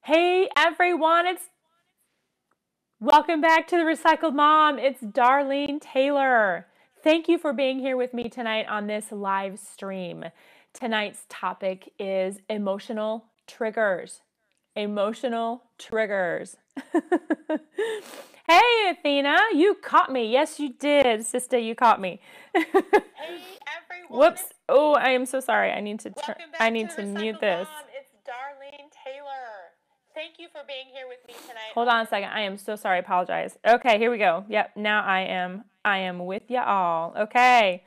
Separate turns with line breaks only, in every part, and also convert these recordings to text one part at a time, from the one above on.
Hey everyone, welcome back to the Recycled Mom. It's Darlene Taylor. Thank you for being here with me tonight on this live stream. Tonight's topic is emotional triggers. Emotional triggers. Hey Athena, you caught me. Yes, you did, sister. You caught me.
Hey everyone.
Whoops. Oh, I am so sorry. I need to
Welcome back
I
to
need
the
to mute
Recycled
this.
Mom. It's Darlene Taylor. Thank you for being here with me tonight.
Hold on a second. I am so sorry. I apologize. Okay, here we go. Yep, now I am with you all. Okay.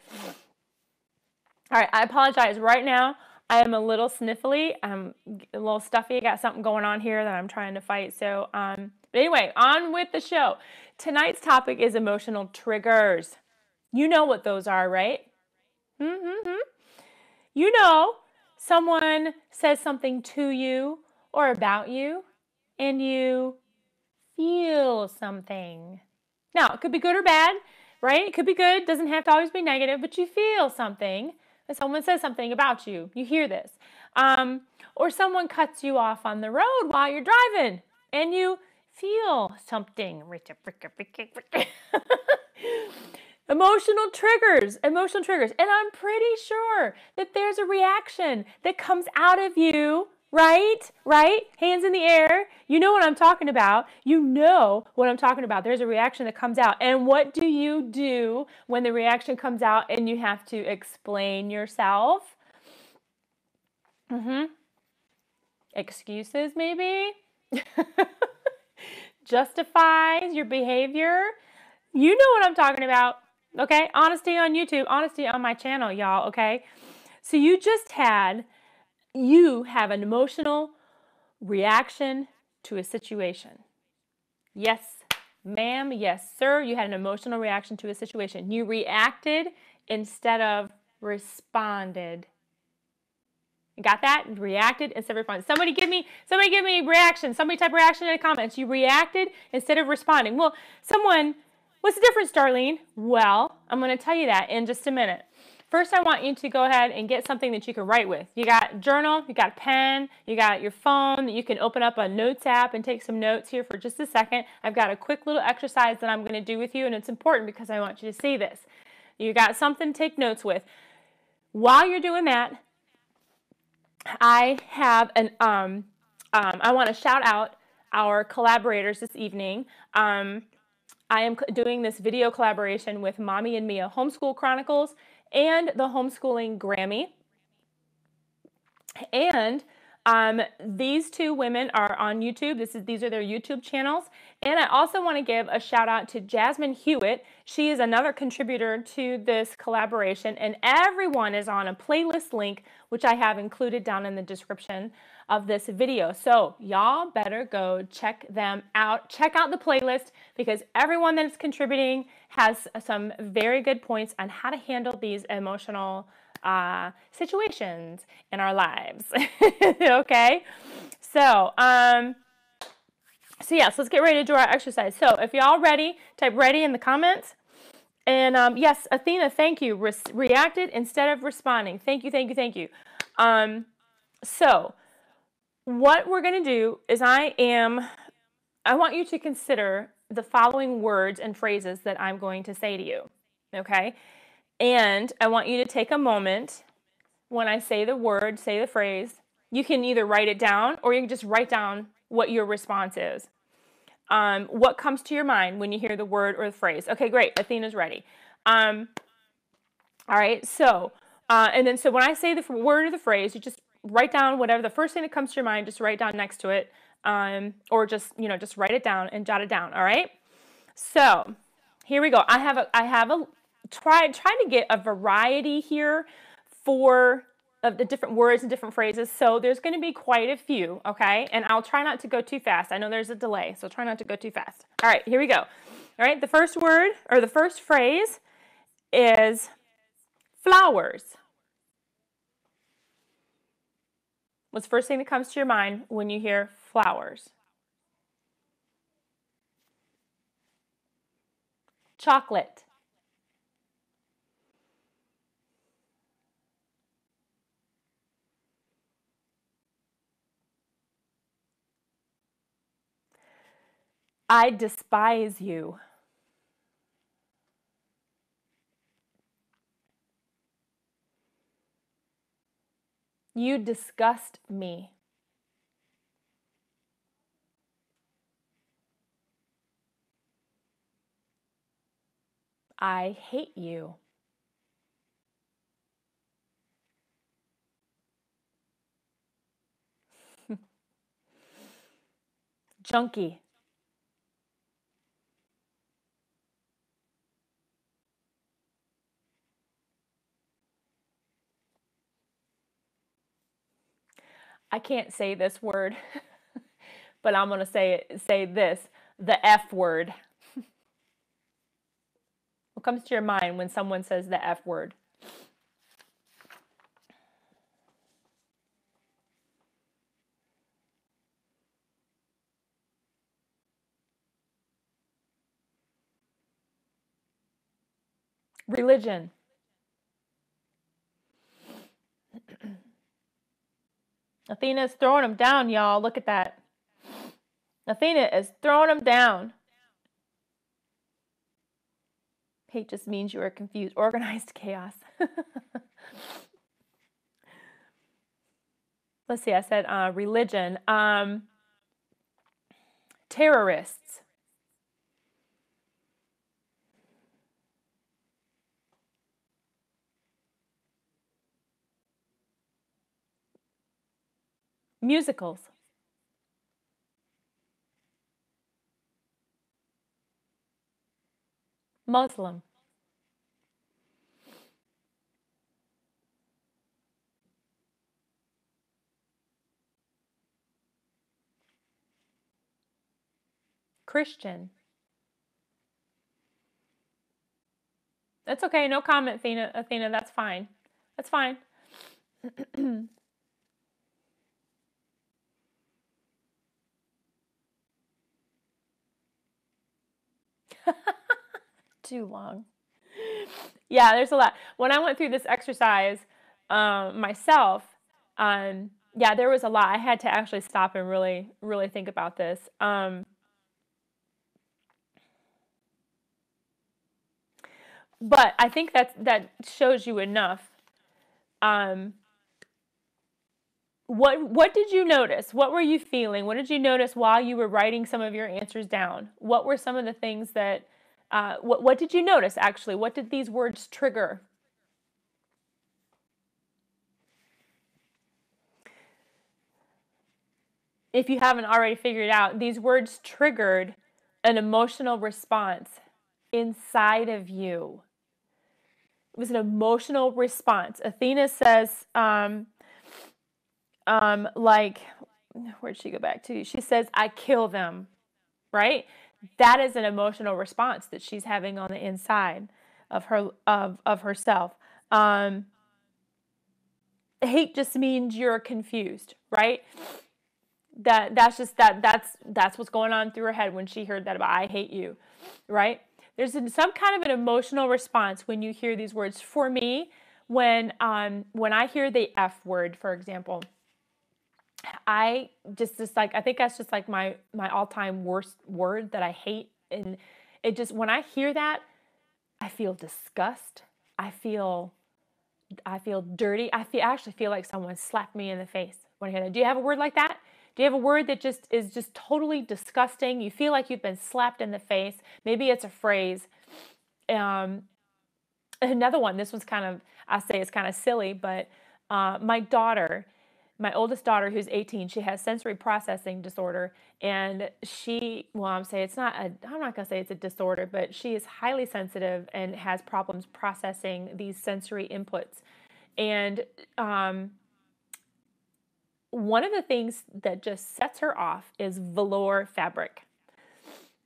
All right, I apologize. Right now, I am a little sniffly. I'm a little stuffy. I got something going on here that I'm trying to fight. But anyway, on with the show. Tonight's topic is emotional triggers. You know what those are, right? Mm-hmm. You know, someone says something to you or about you, and you feel something. Now, it could be good or bad, right? It could be good, doesn't have to always be negative, but you feel something. If someone says something about you, you hear this. Or someone cuts you off on the road while you're driving and you feel something. Emotional triggers, emotional triggers. And I'm pretty sure that there's a reaction that comes out of you, right? Right? Hands in the air. You know what I'm talking about. You know what I'm talking about. There's a reaction that comes out. And what do you do when the reaction comes out and you have to explain yourself? Excuses, maybe? Justifies your behavior. You know what I'm talking about. Okay? Honesty on YouTube, honesty on my channel, y'all. Okay? So you have an emotional reaction to a situation. Yes, ma'am. Yes, sir. You had an emotional reaction to a situation. You reacted instead of responded. You got that? Reacted instead of responded. Somebody give me reaction. Somebody type reaction in the comments. You reacted instead of responding. Well, what's the difference, Darlene? Well, I'm going to tell you that in just a minute. First, I want you to go ahead and get something that you can write with. You got a journal, you got a pen, you got your phone. You can open up a notes app and take some notes here for just a second. I've got a quick little exercise that I'm going to do with you, and it's important because I want you to see this. You got something to take notes with. While you're doing that, I have I want to shout out our collaborators this evening. I am doing this video collaboration with Mommy and Mia Homeschool Chronicles and the Homeschooling Grammy. And these two women are on YouTube. These are their YouTube channels. And I also want to give a shout out to Jasmine Hewitt. She is another contributor to this collaboration, and everyone is on a playlist link, which I have included down in the description of this video. So y'all better go check them out. Check out the playlist because everyone that's contributing has some very good points on how to handle these emotional situations in our lives. Okay, so yes, let's get ready to do our exercise. So if y'all ready, type ready in the comments. And yes, Athena, thank you. Reacted instead of responding. Thank you, thank you, thank you. So what we're going to do is I want you to consider the following words and phrases that I'm going to say to you. Okay? And I want you to take a moment when I say the word, say the phrase. You can either write it down or you can just write down what your response is. What comes to your mind when you hear the word or the phrase? Okay, great. Athena's ready. All right, so when I say the word or the phrase, you just write down whatever the first thing that comes to your mind, just write down next to it, or just write it down and jot it down. All right. So here we go. I have a try to get a variety here for of the different words and different phrases. So there's going to be quite a few, okay? And I'll try not to go too fast. I know there's a delay, so try not to go too fast. All right, here we go. All right, the first word or the first phrase is flowers. What's the first thing that comes to your mind when you hear flowers? Chocolate. I despise you. You disgust me. I hate you. Junkie. I can't say this word, but I'm going to say this, the F word. What comes to your mind when someone says the F word? Religion. Athena's throwing them down, y'all. Look at that. Athena is throwing them down. Hate just means you are confused. Organized chaos. Let's see, I said religion. Terrorists. Musicals. Muslim. Christian. That's okay. No comment, Athena. That's fine. That's fine. Too long. Yeah, there's a lot. When I went through this exercise myself, yeah, there was a lot. I had to actually stop and really, really think about this. But I think that shows you enough. What did you notice? What were you feeling? What did you notice while you were writing some of your answers down? What were some of the things that what did you notice actually? What did these words trigger? If you haven't already figured it out, these words triggered an emotional response inside of you. It was an emotional response. Athena says, like, where'd she go back to? She says, I kill them, right? That is an emotional response that she's having on the inside of herself. Hate just means you're confused, right? That's what's going on through her head when she heard that about I hate you, right? There's some kind of an emotional response when you hear these words. For me, when I hear the F word, for example, I just like I think that's just like my all-time worst word that I hate, and it just when I hear that, I feel disgust. I feel dirty. I actually feel like someone slapped me in the face when I hear that. Do you have a word like that? Do you have a word that just is just totally disgusting? You feel like you've been slapped in the face. Maybe it's a phrase. Another one. This one's kind of I say it's kind of silly, but my oldest daughter, who's 18, she has sensory processing disorder, and I'm saying it's not I'm not gonna say it's a disorder, but she is highly sensitive and has problems processing these sensory inputs. And one of the things that just sets her off is velour fabric.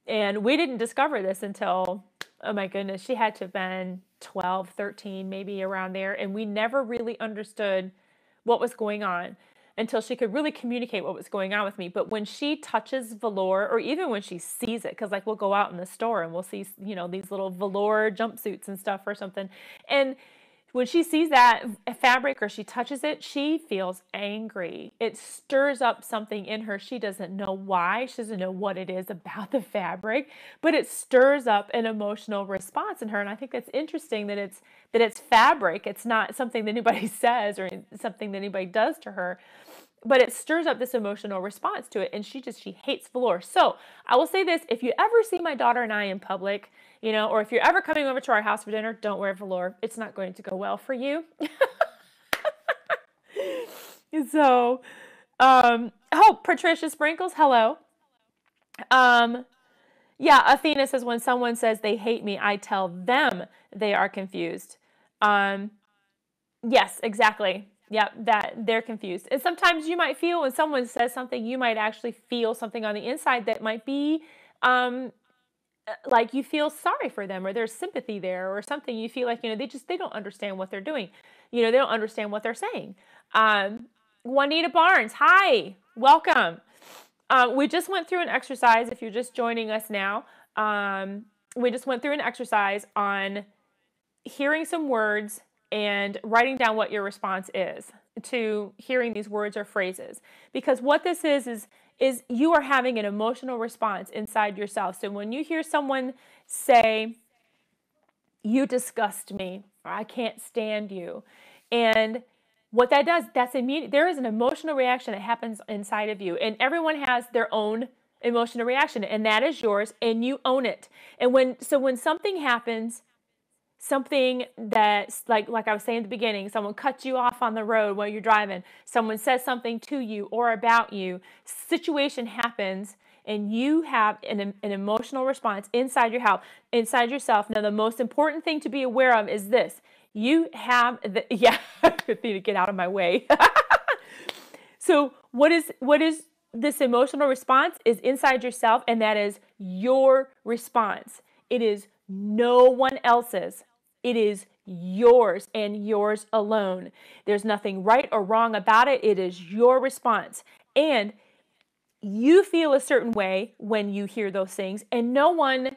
And we didn't discover this until, oh my goodness, she had to have been 12, 13, maybe around there. And we never really understood what was going on until she could really communicate what was going on with me. But when she touches velour, or even when she sees it, because like we'll go out in the store and we'll see, these little velour jumpsuits and stuff or something. And When she sees that fabric or she touches it, she feels angry. It stirs up something in her. She doesn't know why. She doesn't know what it is about the fabric, but it stirs up an emotional response in her. And I think that's interesting that it's fabric. It's not something that anybody says or something that anybody does to her, but it stirs up this emotional response to it, and she hates velour. So I will say this: if you ever see my daughter and I in public, or if you're ever coming over to our house for dinner, don't wear velour. It's not going to go well for you. So, Patricia Sprinkles, hello. Yeah, Athena says, when someone says they hate me, I tell them they are confused. Yes, exactly. Yeah, that they're confused. And sometimes you might feel when someone says something, you might actually feel something on the inside that might be like you feel sorry for them, or there's sympathy there, or something. You feel like, they don't understand what they're doing. They don't understand what they're saying. Juanita Barnes, hi, welcome. We just went through an exercise. If you're just joining us now, we just went through an exercise on hearing some words and writing down what your response is to hearing these words or phrases. Because what this is you are having an emotional response inside yourself. So when you hear someone say, "You disgust me," or "I can't stand you," and what that does, that's immediate. There is an emotional reaction that happens inside of you, and everyone has their own emotional reaction, and that is yours, and you own it. And when something happens, something that's like I was saying at the beginning, someone cuts you off on the road while you're driving, someone says something to you or about you, situation happens, and you have an emotional response inside yourself. Now, the most important thing to be aware of is this: you have get out of my way. So what is this emotional response is inside yourself, and that is your response. It is no one else's. It is yours and yours alone. There's nothing right or wrong about it. It is your response. And you feel a certain way when you hear those things, and no one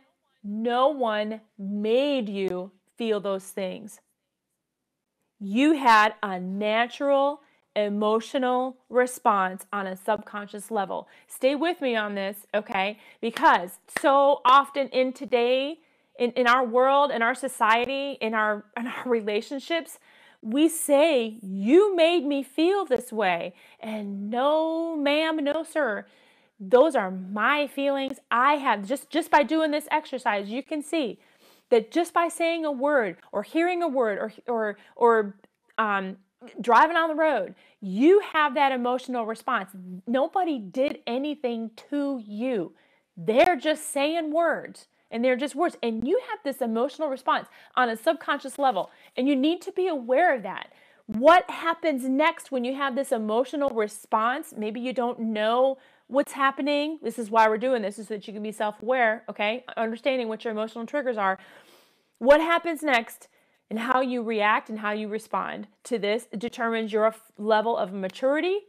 made you feel those things. You had a natural emotional response on a subconscious level. Stay with me on this, okay? Because so often in today, in our world, in our society, in our relationships, we say, "You made me feel this way." And no, ma'am, no, sir. Those are my feelings. I have just by doing this exercise, you can see that just by saying a word or hearing a word or driving on the road, you have that emotional response. Nobody did anything to you. They're just saying words, and they're just words, and you have this emotional response on a subconscious level, and you need to be aware of that. What happens next when you have this emotional response? Maybe you don't know what's happening. This is why we're doing this, is so that you can be self-aware, okay? Understanding what your emotional triggers are. What happens next and how you react and how you respond to this determines your level of maturity,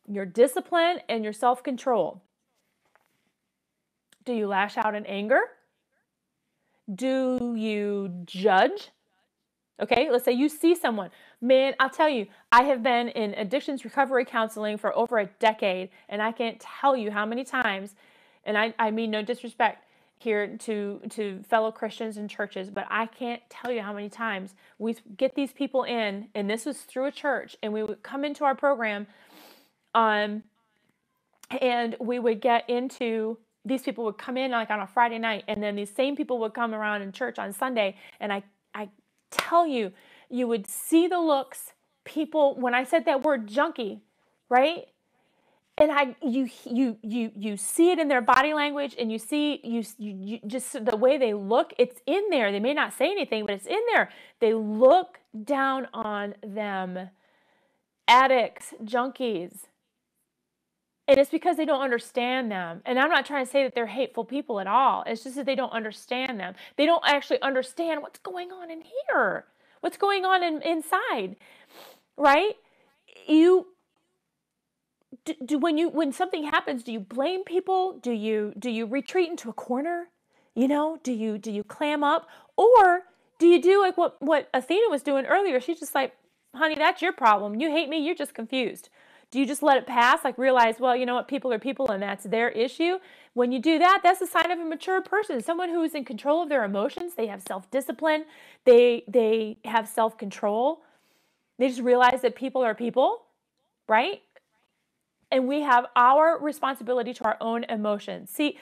your discipline, and your self-control. Do you lash out in anger? Do you judge? Okay, let's say you see someone. Man, I'll tell you, I have been in addictions recovery counseling for over a decade, and I can't tell you how many times, and I mean no disrespect here to fellow Christians and churches, but I can't tell you how many times we get these people in, and this was through a church, and we would come into our program, and we would get into, these people would come in like on a Friday night, and then these same people would come around in church on Sunday, and I tell you, you would see the looks. People, when I said that word junkie, right? And you see it in their body language, and you see you just the way they look. It's in there. They may not say anything, but it's in there. They look down on them. Addicts, junkies. And it's because they don't understand them. And I'm not trying to say that they're hateful people at all. It's just that they don't understand them. They don't actually understand what's going on in here, what's going on inside, right? When something happens, do you blame people? Do you retreat into a corner? Do you clam up, or Do you do like what Athena was doing earlier? She's just like, honey, that's your problem. You hate me, you're just confused. Do you just let it pass? Like realize, well, you know what, people are people and that's their issue. When you do that, that's a sign of a mature person, someone who is in control of their emotions. They have self-discipline. They have self-control. They just realize that people are people, right? And we have our responsibility to our own emotions. See,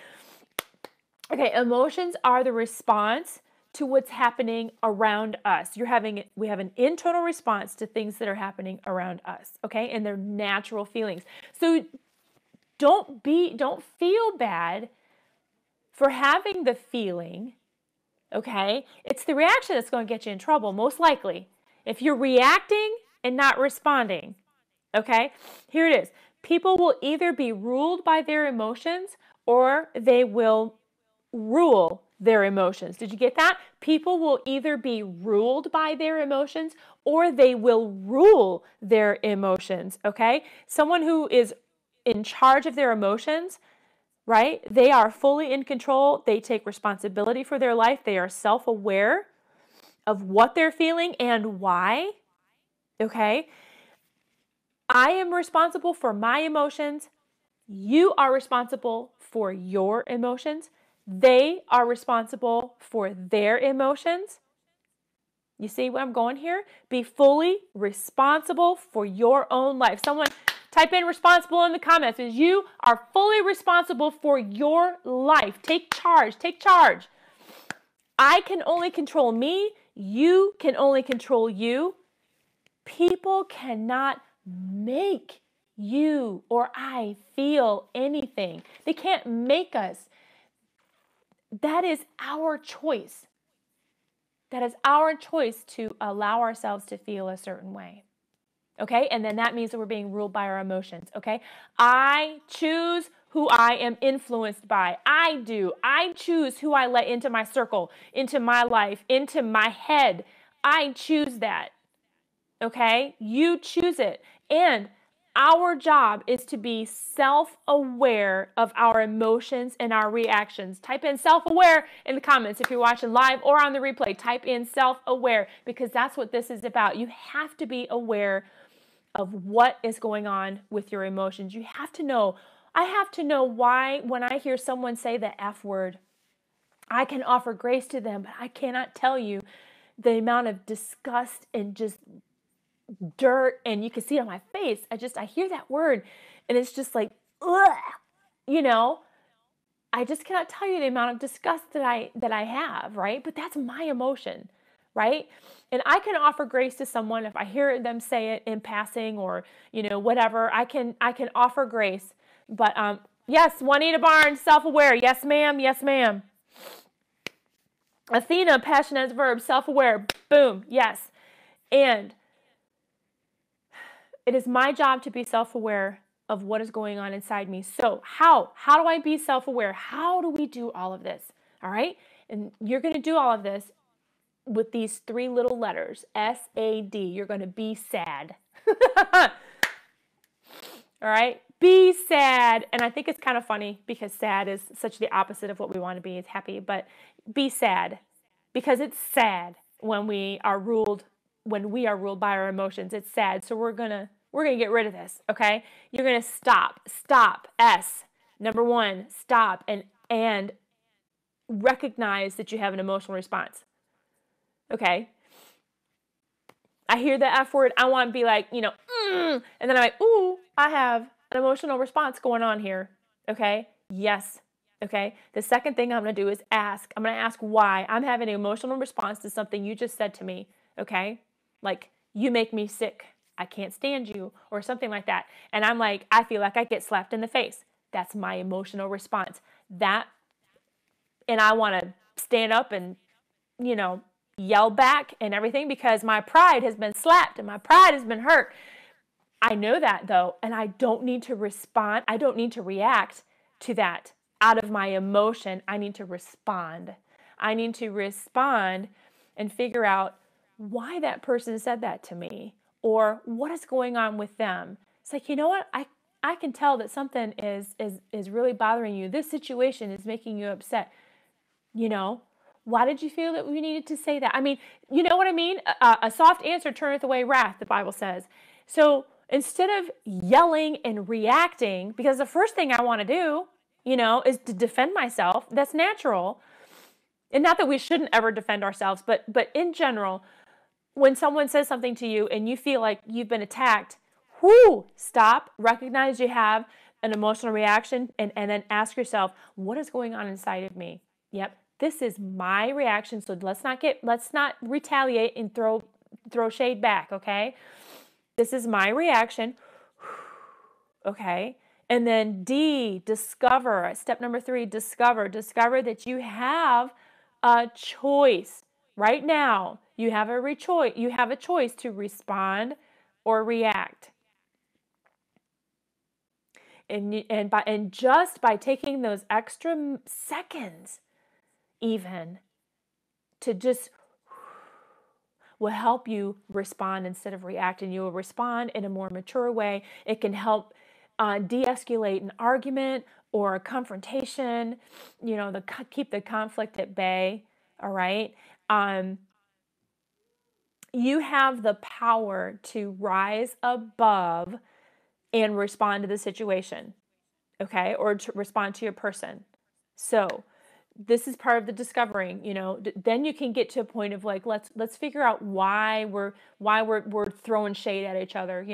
okay, emotions are the response to what's happening around us. We have an internal response to things that are happening around us, okay? And they're natural feelings. So don't feel bad for having the feeling, okay? It's the reaction that's going to get you in trouble, most likely. If you're reacting and not responding, okay? Here it is. People will either be ruled by their emotions or they will rule their emotions. Did you get that? People will either be ruled by their emotions or they will rule their emotions, okay? Someone who is in charge of their emotions, right? They are fully in control. They take responsibility for their life. They are self-aware of what they're feeling and why, okay? I am responsible for my emotions. You are responsible for your emotions. They are responsible for their emotions. You see where I'm going here? Be fully responsible for your own life. Someone type in responsible in the comments. As you are fully responsible for your life. Take charge. Take charge. I can only control me. You can only control you. People cannot make you or I feel anything. They can't make us. That is our choice. That is our choice to allow ourselves to feel a certain way. Okay? And then that means that we're being ruled by our emotions. Okay? I choose who I am influenced by. I do. I choose who I let into my circle, into my life, into my head. I choose that. Okay? You choose it. And our job is to be self-aware of our emotions and our reactions. Type in self-aware in the comments if you're watching live or on the replay. Type in self-aware because that's what this is about. You have to be aware of what is going on with your emotions. You have to know. I have to know why when I hear someone say the F word, I can offer grace to them, but I cannot tell you the amount of disgust and just dirt, and you can see it on my face. I hear that word and it's just like, ugh, you know, I just cannot tell you the amount of disgust that I have, right? But that's my emotion, right? And I can offer grace to someone if I hear them say it in passing or, you know, whatever. I can offer grace. But yes, Juanita Barnes, self-aware. Yes, ma'am. Yes, ma'am. Athena, passion as verb, self-aware. Boom. Yes. And it is my job to be self-aware of what is going on inside me. So how do I be self-aware? How do we do all of this? All right. And you're going to do all of this with these three little letters, S-A-D. You're going to be sad. All right. Be sad. And I think it's kind of funny because sad is such the opposite of what we want to be. It's happy, but be sad because it's sad when we are ruled by our emotions. It's sad. So we're going to get rid of this, okay? You're going to stop, S. Number 1, stop and recognize that you have an emotional response. Okay? I hear the F word, I want to be like, you know, and then I'm like, ooh, I have an emotional response going on here. Okay? Yes. Okay? The second thing I'm going to do is ask. I'm going to ask why. I'm having an emotional response to something you just said to me. Okay? Like, you make me sick. I can't stand you, or something like that. And I'm like, I feel like I get slapped in the face. That's my emotional response. And I want to stand up and, you know, yell back and everything because my pride has been slapped and my pride has been hurt. I know that though, and I don't need to respond. I don't need to react to that out of my emotion. I need to respond. I need to respond and figure out why that person said that to me or what is going on with them. It's like, you know what? I can tell that something is really bothering you. This situation is making you upset. You know, Why did you feel that you needed to say that? I mean, you know what I mean? A soft answer turneth away wrath, the Bible says. So instead of yelling and reacting, because the first thing I want to do, is to defend myself. That's natural. And not that we shouldn't ever defend ourselves, but in general, when someone says something to you and you feel like you've been attacked, stop, recognize you have an emotional reaction, and then ask yourself, what is going on inside of me? Yep, this is my reaction, so let's not retaliate and throw shade back, okay? This is my reaction. Okay. And then D, discover. Step number 3, discover. Discover that you have a choice. Right now, you have a choice to respond or react. And just by taking those extra seconds, even, to just will help you respond instead of react, and you will respond in a more mature way. It can help de-escalate an argument or a confrontation, keep the conflict at bay. All right. You have the power to rise above and respond to the situation, okay, or to respond to your person. So this is part of the discovering. Then you can get to a point of like, let's figure out why we're throwing shade at each other.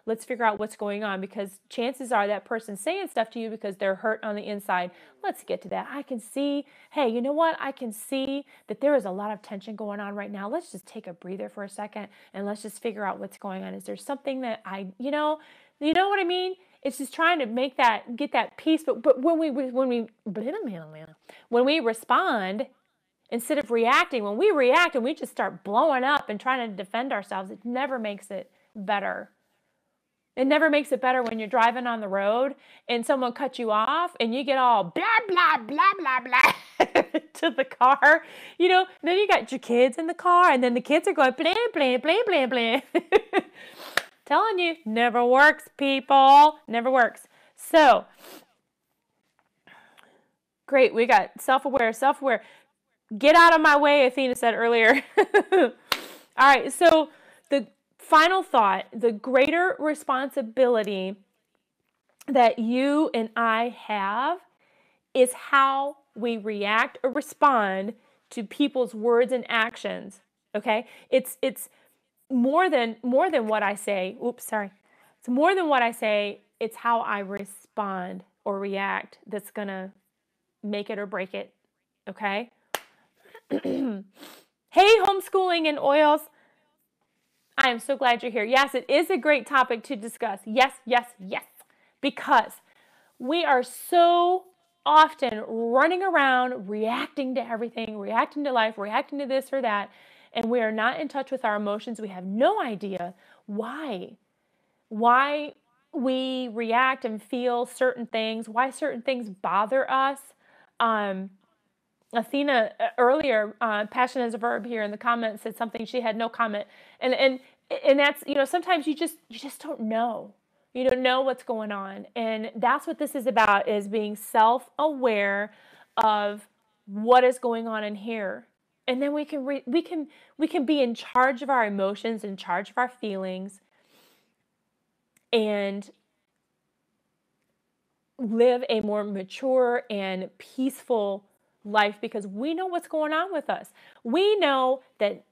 Let's figure out what's going on, because chances are that person's saying stuff to you because they're hurt on the inside. Let's get to that. I can see, hey, you know what? I can see that there is a lot of tension going on right now. Let's just take a breather for a second and let's just figure out what's going on. Is there something that you know what I mean? It's just trying to get that peace. But when we respond, instead of reacting, when we react and we just start blowing up and trying to defend ourselves, it never makes it better. It never makes it better when you're driving on the road and someone cuts you off and you get all blah, blah, blah, blah, blah to the car. Then you got your kids in the car and then the kids are going blah, blah, blah, blah, blah. Telling you, never works, people. Never works. So, great. We got self-aware. Get out of my way, Athena said earlier. All right. So, the final thought, the greater responsibility that you and I have is how we react or respond to people's words and actions. Okay? It's more than what I say. It's more than what I say. It's how I respond or react that's going to make it or break it. Okay? Hey, homeschooling and oils. I am so glad you're here. Yes, it is a great topic to discuss. Yes. Because we are so often running around reacting to everything, reacting to life, reacting to this or that. And we are not in touch with our emotions. We have no idea why we react and feel certain things, why certain things bother us. Athena earlier, passion as a verb here in the comments, said something. She had no comment, and that's sometimes you just don't know. You don't know what's going on, and that's what this is about: is being self-aware of what is going on in here. And then we can be in charge of our emotions, in charge of our feelings, and live a more mature and peaceful life, because we know what's going on with us. We know that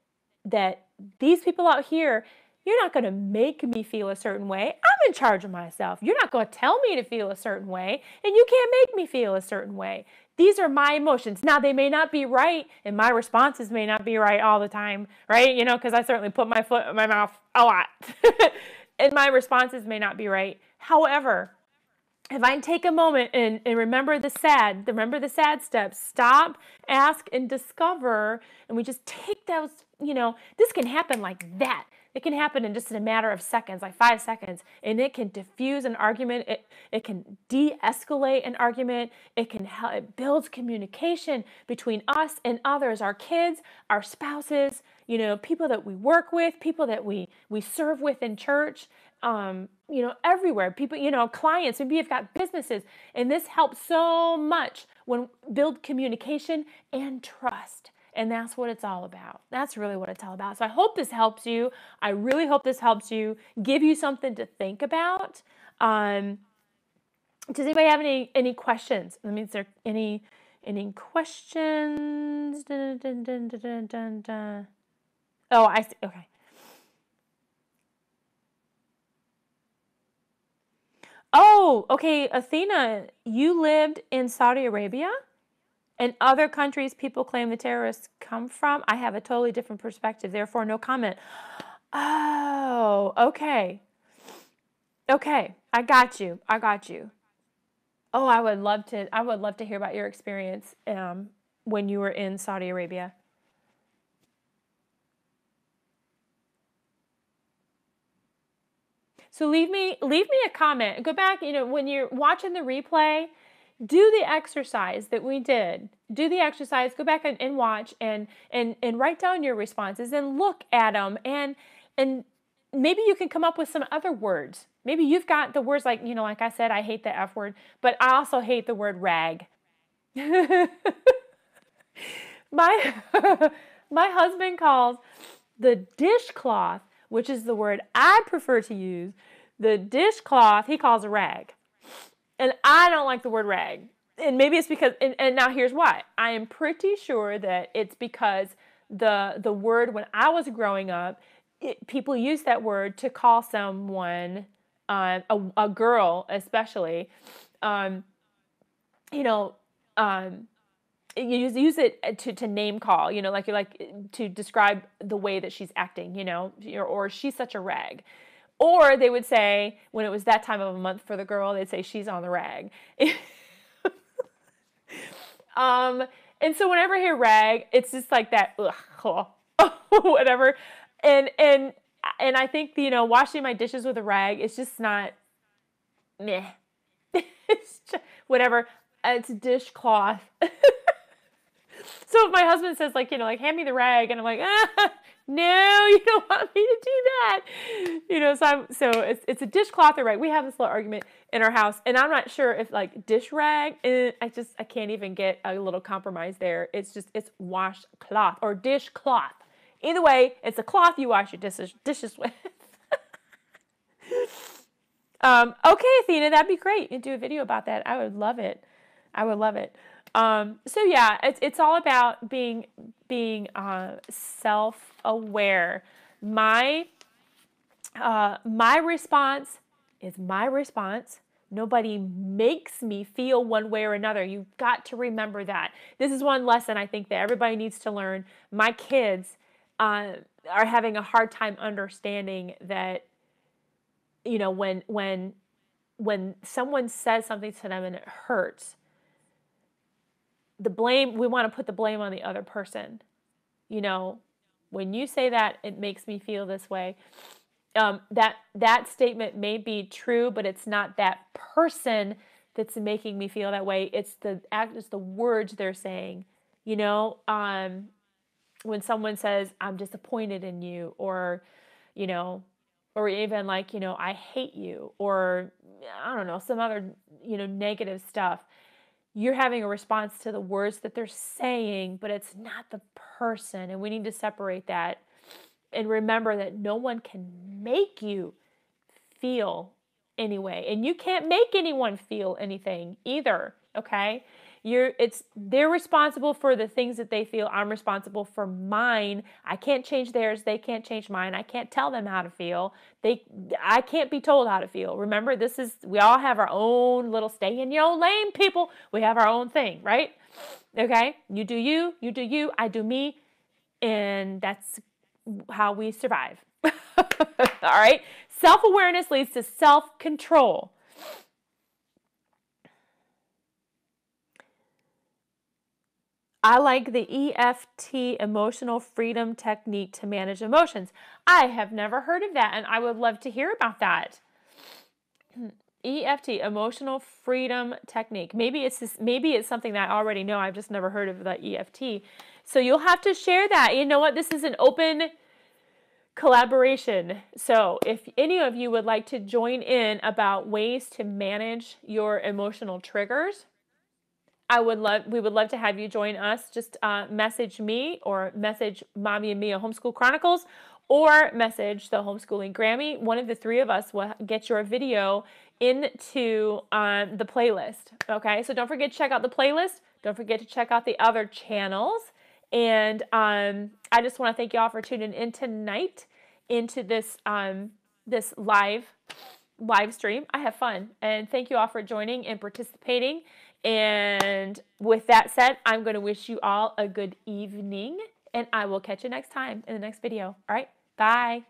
these people out here, you're not going to make me feel a certain way. I'm in charge of myself. You're not going to tell me to feel a certain way, and you can't make me feel a certain way. These are my emotions. Now, they may not be right, and my responses may not be right all the time, right? Because I certainly put my foot in my mouth a lot. And my responses may not be right. However, if I take a moment and remember the sad steps, stop, ask, and discover, and we just take those, this can happen like that. It can happen in just a matter of seconds, like 5 seconds, and it can diffuse an argument. It can de-escalate an argument. It builds communication between us and others, our kids, our spouses, people that we work with, people that we serve with in church, everywhere. People, clients, maybe you've got businesses, and this helps so much when build communication and trust. And that's what it's all about. That's really what it's all about. So I hope this helps you. I really hope this helps you, give you something to think about. Does anybody have any questions? Let me, is there any questions? Dun, dun, dun, dun, dun, dun, dun. Oh, I see. Okay. Oh, okay, Athena, you lived in Saudi Arabia? And other countries people claim the terrorists come from? I have a totally different perspective, therefore no comment. Oh, okay. Okay, I got you. I got you. Oh, I would love to hear about your experience when you were in Saudi Arabia. So leave me a comment. Go back, when you're watching the replay, do the exercise that we did. Do the exercise, go back and watch and write down your responses and look at them and maybe you can come up with some other words. Maybe you've got the words like, like I said, I hate the F word, but I also hate the word rag. My my husband calls the dishcloth, which is the word I prefer to use, the dishcloth, he calls a rag. And I don't like the word rag. And maybe it's because, and now here's why. I am pretty sure that it's because the word when I was growing up, people use that word to call someone, a girl especially, you know, you use it to name call, like to describe the way that she's acting, or she's such a rag. Or they would say, when it was that time of a month for the girl, they'd say she's on the rag. And so whenever I hear rag, it's just like that, ugh, whatever. And I think, washing my dishes with a rag, it's just not, meh. It's just, whatever. It's dishcloth. So if my husband says like, hand me the rag, and I'm like, no, you don't want me to do that. So it's a dishcloth or rag. We have this little argument in our house, and I'm not sure if like dish rag, I can't even get a little compromise there. It's washcloth or dishcloth. Either way, it's a cloth you wash your dishes with. Okay, Athena, that'd be great. You'd do a video about that. I would love it. So yeah, it's all about being self-aware. My response is my response. Nobody makes me feel one way or another. You've got to remember that. This is one lesson I think that everybody needs to learn. My kids are having a hard time understanding that, when someone says something to them and it hurts, we want to put the blame on the other person. When you say that, it makes me feel this way. That statement may be true, but it's not that person that's making me feel that way. It's the words they're saying. When someone says, I'm disappointed in you, or even like, I hate you, or I don't know, some other, negative stuff. You're having a response to the words that they're saying, but it's not the person. And we need to separate that and remember that no one can make you feel anyway. And you can't make anyone feel anything either, okay? They're responsible for the things that they feel. I'm responsible for mine. I can't change theirs. They can't change mine. I can't tell them how to feel. I can't be told how to feel. Remember, we all have our own little stay in your own lane, people. We have our own thing, right? Okay? You do you, I do me, and that's how we survive. All right? Self-awareness leads to self-control. I like the EFT, emotional freedom technique to manage emotions. I have never heard of that, and I would love to hear about that. EFT, emotional freedom technique. Maybe it's something that I already know. I've just never heard of the EFT. So you'll have to share that. You know what? This is an open collaboration. So if any of you would like to join in about ways to manage your emotional triggers, we would love to have you join us. Just message me or message Mommy and Mia Homeschool Chronicles or message the Homeschooling Grammy. One of the three of us will get your video into the playlist. Okay, so don't forget to check out the playlist. Don't forget to check out the other channels. And I just want to thank you all for tuning in tonight into this this live stream. I have fun, and thank you all for joining and participating. And with that said, I'm going to wish you all a good evening, and I will catch you next time in the next video. All right, bye.